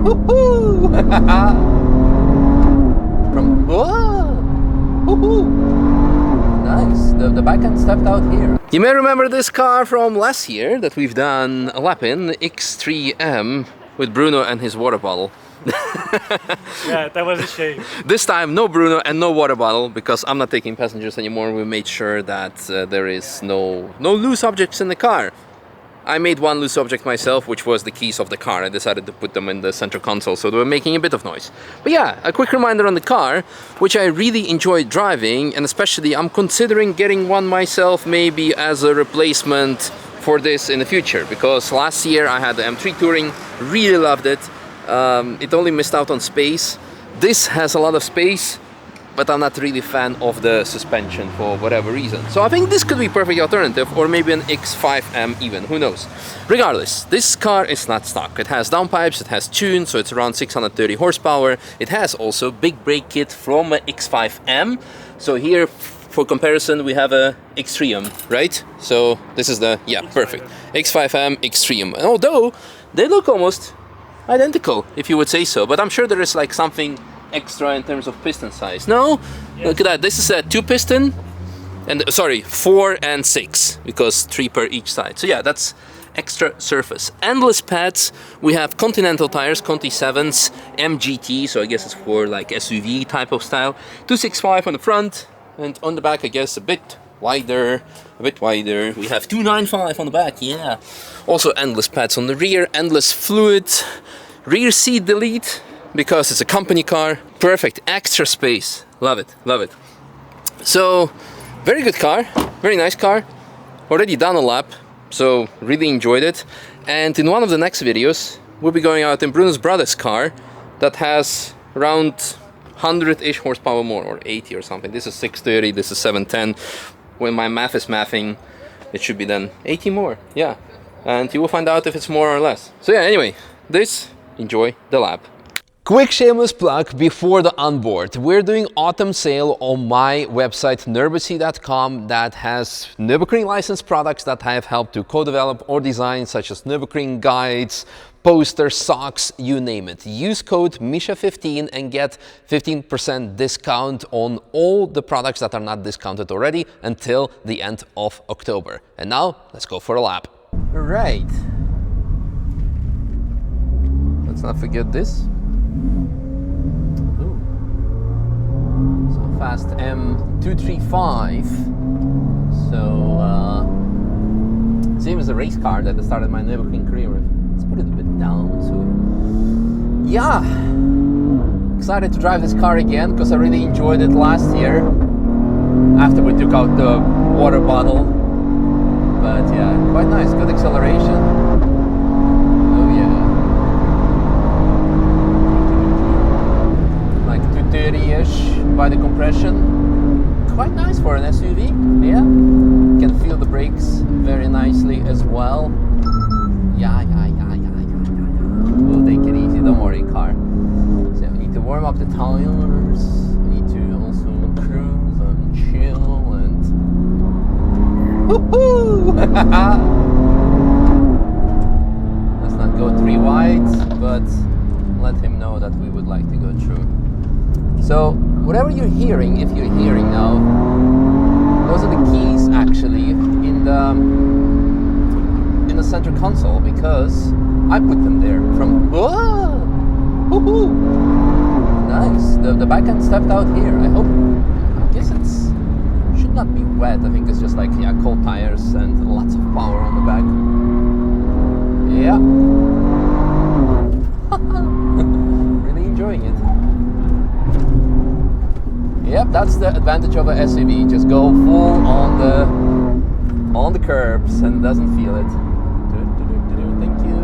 Woohoo! From woohoo! Nice. The backhand stepped out here. You may remember this car from last year that we've done a lap in, X3M, with Bruno and his water bottle. Yeah, that was a shame. This time no Bruno and no water bottle, because I'm not taking passengers anymore. We made sure that there is no loose objects in the car. I made one loose object myself, which was the keys of the car. I decided to put them in the center console, so they were making a bit of noise. But yeah, a quick reminder on the car, which I really enjoyed driving, and especially I'm considering getting one myself, maybe as a replacement for this in the future, because last year I had the M3 Touring, really loved it. It only missed out on space. This has a lot of space, but I'm not really a fan of the suspension for whatever reason. So I think this could be a perfect alternative, or maybe an X5M even, who knows. Regardless, this car is not stock. It has downpipes, it has tune, so it's around 630 horsepower. It has also big brake kit from a X5M. So here, for comparison, we have a X3M, right? So this is the, yeah, perfect. X5M, X3M. Although, they look almost identical, if you would say so, but I'm sure there is like something extra in terms of piston size. No? Yes. Look at that, this is a 2 piston, and sorry, 4 and 6, because 3 per each side. So yeah, that's extra surface. Endless pads, we have Continental tires, Conti 7s, MGT, so I guess it's for like SUV type of style. 265 on the front, and on the back I guess a bit wider. We have 295 on the back, yeah. Also endless pads on the rear, endless fluid, rear seat delete, because it's a company car. Perfect, extra space. Love it, love it. So, very good car, very nice car. Already done a lap, so really enjoyed it. And in one of the next videos, we'll be going out in Bruno's brother's car that has around 100-ish horsepower more, or 80 or something. This is 630, this is 710. When my math is mathing, it should be then 80 more, yeah. And you will find out if it's more or less. So yeah, anyway, enjoy the lap. Quick shameless plug before the onboard. We're doing autumn sale on my website nürburgring.com that has Nürburgring licensed products that I have helped to co-develop or design, such as Nürburgring guides, posters, socks, you name it. Use code Misha15 and get 15% discount on all the products that are not discounted already until the end of October. And now, let's go for a lap. Right. Let's not forget this. Ooh. So fast M235. So, same as the race car that I started my Nürburgring career with. Let's put it a bit down, so yeah, excited to drive this car again because I really enjoyed it last year after we took out the water bottle. But yeah, quite nice, good acceleration. Oh yeah, like 230-ish by the compression. Quite nice for an SUV, yeah. Can feel the brakes very nicely as well. Yeah. We'll take it easy, don't worry, car. So we need to warm up the tires. We need to also cruise and chill and... Woohoo! Let's not go 3 wide, but let him know that we would like to go through. So, whatever you're hearing, if you're hearing now, those are the keys actually in the center console, because I put them there from woohoo! Nice. The backhand stepped out here. I guess it's should not be wet. I think it's just like, yeah, cold tires and lots of power on the back. Yeah. Really enjoying it. Yep, that's the advantage of an SUV. Just go full on the curbs and doesn't feel it. Thank you.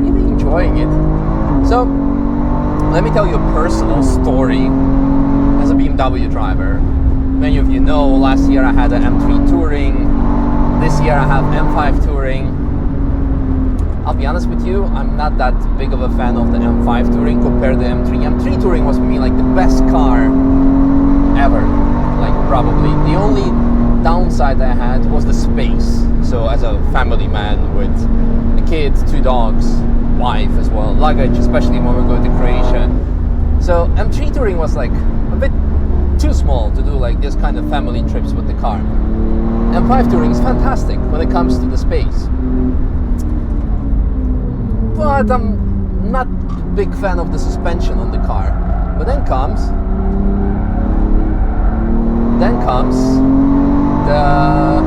Really enjoying it. So, let me tell you a personal story as a BMW driver. Many of you know, last year I had an M3 Touring. This year I have M5 Touring. I'll be honest with you, I'm not that big of a fan of the M5 Touring compared to the M3. M3 Touring was for me like the best car ever. Like probably. The only downside I had was the space. So as a family man with a kid, 2 dogs, wife as well, luggage, especially when we're going to Croatia. So M3 Touring was like a bit too small to do like this kind of family trips with the car. M5 Touring is fantastic when it comes to the space, but I'm not a big fan of the suspension on the car. But then comes the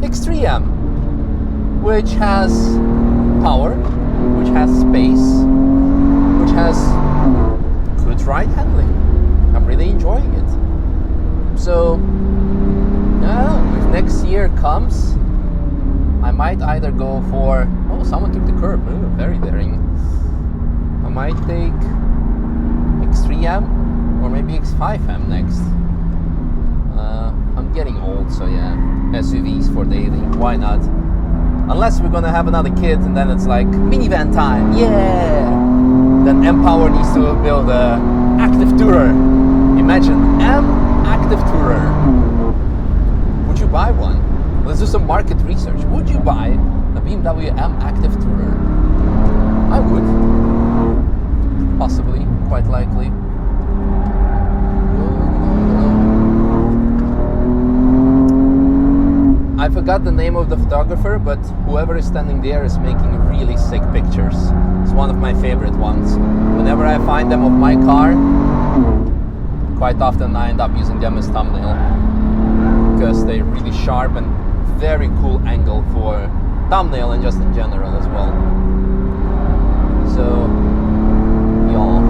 X3M, which has power, which has space, which has good ride handling. I'm really enjoying it. So if next year comes, I might either go for, oh, someone took the curb, very daring. I might take X3M or maybe X5M next. I'm getting old, so yeah, SUVs for daily, why not? Unless we're gonna have another kid and then it's like minivan time, yeah! Then M-Power needs to build a active tourer. Imagine M active tourer. Would you buy one? Let's do some market research. Would you buy a BMW M active tourer? I would. Possibly, quite likely. I forgot the name of the photographer, but whoever is standing there is making really sick pictures. It's one of my favorite ones. Whenever I find them of my car, quite often I end up using them as thumbnail because they're really sharp and very cool angle for thumbnail and just in general as well. So, y'all.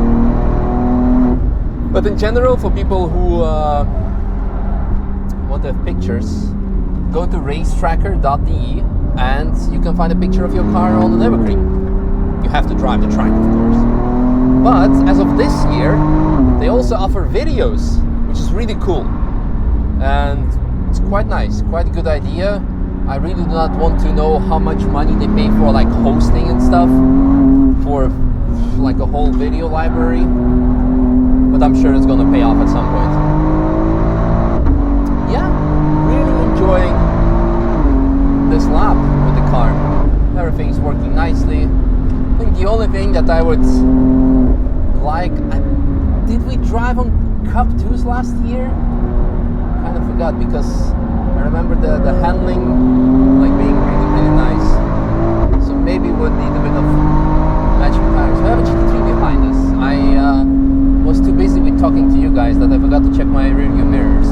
But in general, for people who want to have pictures, go to racetracker.de and you can find a picture of your car on the Nürburgring. You have to drive the track, of course. But as of this year, they also offer videos, which is really cool. And it's quite nice, quite a good idea. I really do not want to know how much money they pay for like hosting and stuff for like a whole video library, but I'm sure it's gonna pay off at some point. Yeah, really enjoying this lap with the car. Everything's working nicely. I think the only thing that I would like, did we drive on Cup 2s last year? Kind of forgot because I remember the handling like being really, really nice. So maybe would need a bit of matching tires. We have a GT3 behind us. I was too busy with talking to you guys that I forgot to check my rear view mirrors.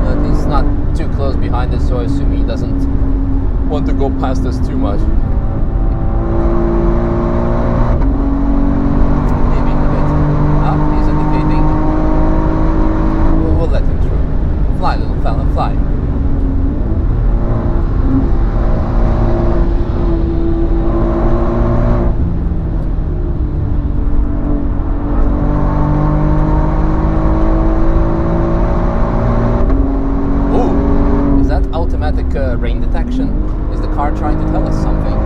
But he's not too close behind us, so I assume he doesn't want to go past us too much. Maybe a bit. Ah, he's indicating. We'll let him through. Fly, little fella, fly. Oh, is that automatic rain detection? Is the car trying to tell us something?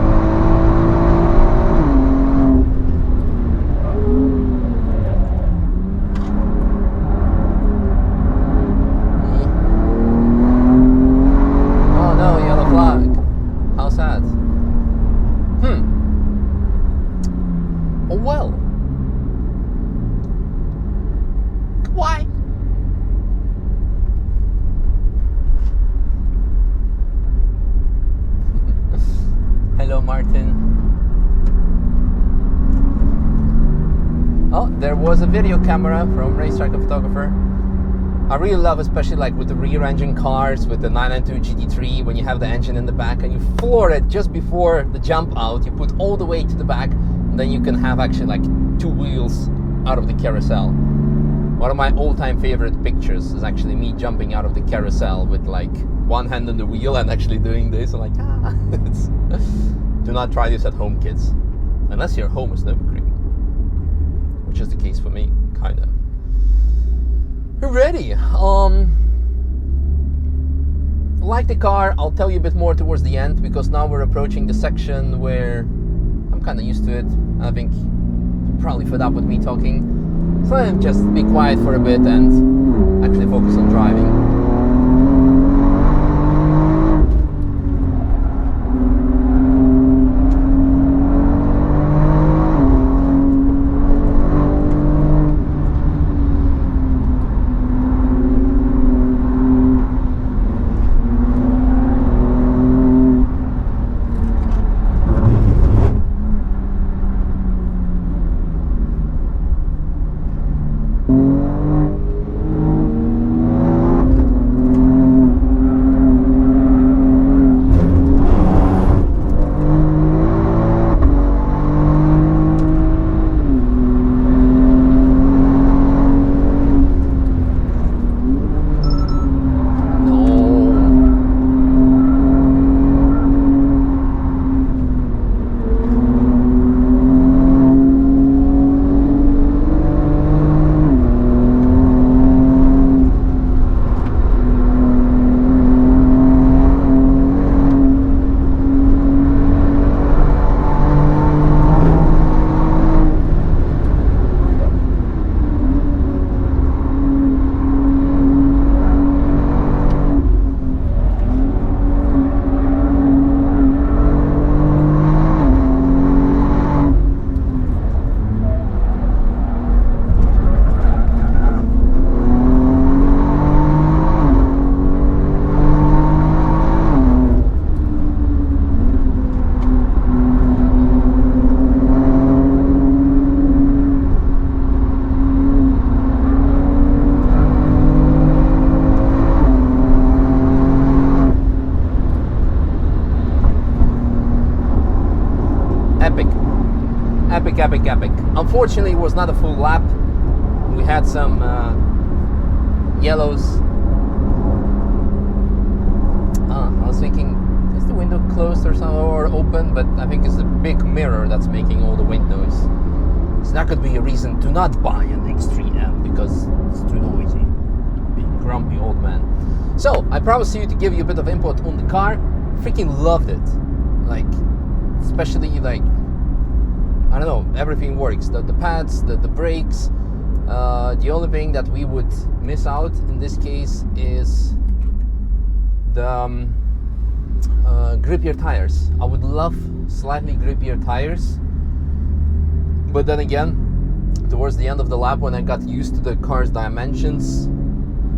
There was a video camera from Racetracker photographer. I really love, especially like with the rear engine cars, with the 992 GT3, when you have the engine in the back and you floor it just before the jump out, you put all the way to the back, and then you can have actually like two wheels out of the carousel. One of my all-time favorite pictures is actually me jumping out of the carousel with like one hand on the wheel and actually doing this. I'm like, do not try this at home, kids, unless your home is Nürburgring. Which is the case for me, kinda. Ready. Like the car, I'll tell you a bit more towards the end, because now we're approaching the section where I'm kinda used to it. I think you're probably fed up with me talking. So I'll just be quiet for a bit and actually focus on driving. epic. Epic, epic, epic. Unfortunately, it was not a full lap. We had some yellows. I was thinking, is the window closed or something, or open? But I think it's the big mirror that's making all the wind noise. It's not going to be a reason to not buy an X3M because it's too noisy. Being grumpy old man. So I promised you to give you a bit of input on the car. Freaking loved it. Like, especially like, I don't know, everything works. The pads, the brakes. The only thing that we would miss out in this case is the grippier tires. I would love slightly grippier tires, but then again, towards the end of the lap, when I got used to the car's dimensions,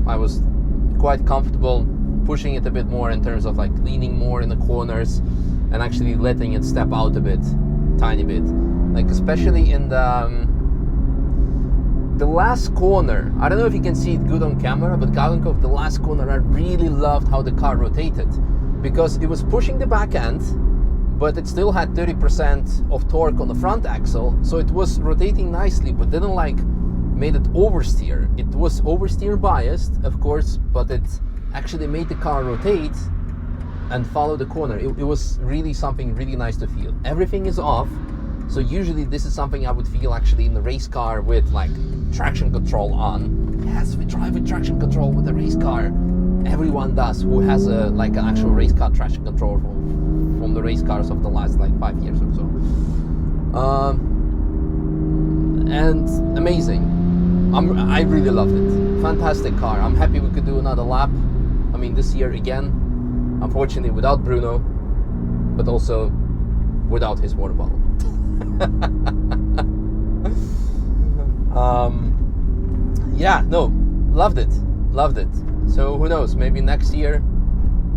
I was quite comfortable pushing it a bit more in terms of like leaning more in the corners and actually letting it step out a bit, tiny bit. Like especially in the last corner, I don't know if you can see it good on camera, but Galenkov, the last corner, I really loved how the car rotated, because it was pushing the back end, but it still had 30% of torque on the front axle, so it was rotating nicely, but didn't like made it oversteer. It was oversteer biased, of course, but it actually made the car rotate and follow the corner. It was really something really nice to feel. Everything is off. So usually this is something I would feel actually in the race car with like traction control on. Yes, we drive with traction control with the race car. Everyone does who has a like an actual race car traction control from the race cars of the last like 5 years or so. And amazing. I really loved it. Fantastic car. I'm happy we could do another lap. I mean, this year again. Unfortunately without Bruno, but also without his water bottle. Yeah, no, loved it. So who knows, maybe next year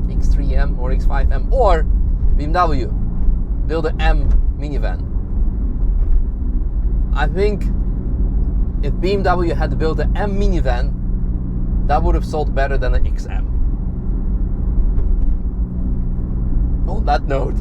X3M or X5M or BMW build an M minivan. I think if BMW had built an M minivan, that would have sold better than an XM. On that note,